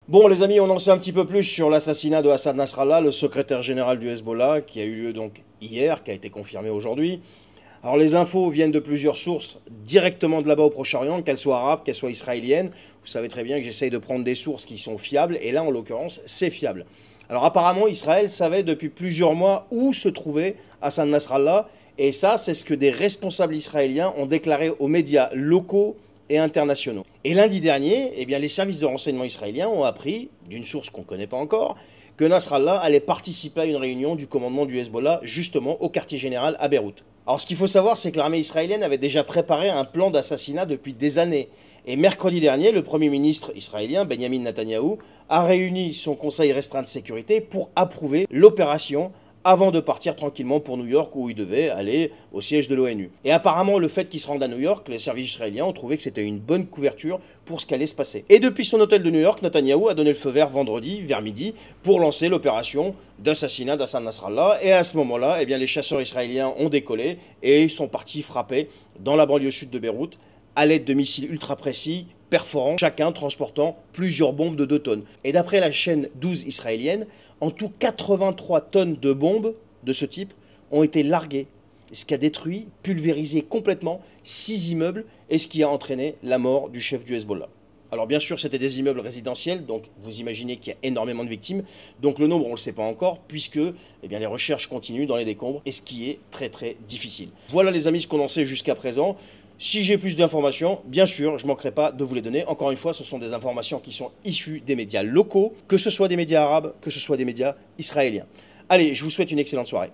Bon les amis, on en sait un petit peu plus sur l'assassinat de Hassan Nasrallah, le secrétaire général du Hezbollah, qui a eu lieu donc hier, qui a été confirmé aujourd'hui. Alors les infos viennent de plusieurs sources directement de là-bas au Proche-Orient, qu'elles soient arabes, qu'elles soient israéliennes. Vous savez très bien que j'essaye de prendre des sources qui sont fiables, et là en l'occurrence, c'est fiable. Alors apparemment, Israël savait depuis plusieurs mois où se trouvait Hassan Nasrallah, et ça, c'est ce que des responsables israéliens ont déclaré aux médias locaux et internationaux. Et lundi dernier, eh bien, les services de renseignement israéliens ont appris, d'une source qu'on ne connaît pas encore, que Nasrallah allait participer à une réunion du commandement du Hezbollah, justement au quartier général à Beyrouth. Alors ce qu'il faut savoir, c'est que l'armée israélienne avait déjà préparé un plan d'assassinat depuis des années. Et mercredi dernier, le Premier ministre israélien, Benjamin Netanyahou, a réuni son conseil restreint de sécurité pour approuver l'opération avant de partir tranquillement pour New York où il devait aller au siège de l'ONU. Et apparemment, le fait qu'il se rende à New York, les services israéliens ont trouvé que c'était une bonne couverture pour ce qu'allait se passer. Et depuis son hôtel de New York, Netanyahou a donné le feu vert vendredi, vers midi, pour lancer l'opération d'assassinat d'Hassan Nasrallah. Et à ce moment-là, eh bien, les chasseurs israéliens ont décollé et sont partis frapper dans la banlieue sud de Beyrouth à l'aide de missiles ultra précis, perforants, chacun transportant plusieurs bombes de 2 tonnes. Et d'après la chaîne 12 israélienne, en tout 83 tonnes de bombes de ce type ont été larguées, ce qui a détruit, pulvérisé complètement 6 immeubles et ce qui a entraîné la mort du chef du Hezbollah. Alors bien sûr, c'était des immeubles résidentiels, donc vous imaginez qu'il y a énormément de victimes. Donc le nombre, on ne le sait pas encore, puisque eh bien, les recherches continuent dans les décombres, et ce qui est très très difficile. Voilà les amis ce qu'on en sait jusqu'à présent. Si j'ai plus d'informations, bien sûr, je ne manquerai pas de vous les donner. Encore une fois, ce sont des informations qui sont issues des médias locaux, que ce soit des médias arabes, que ce soit des médias israéliens. Allez, je vous souhaite une excellente soirée.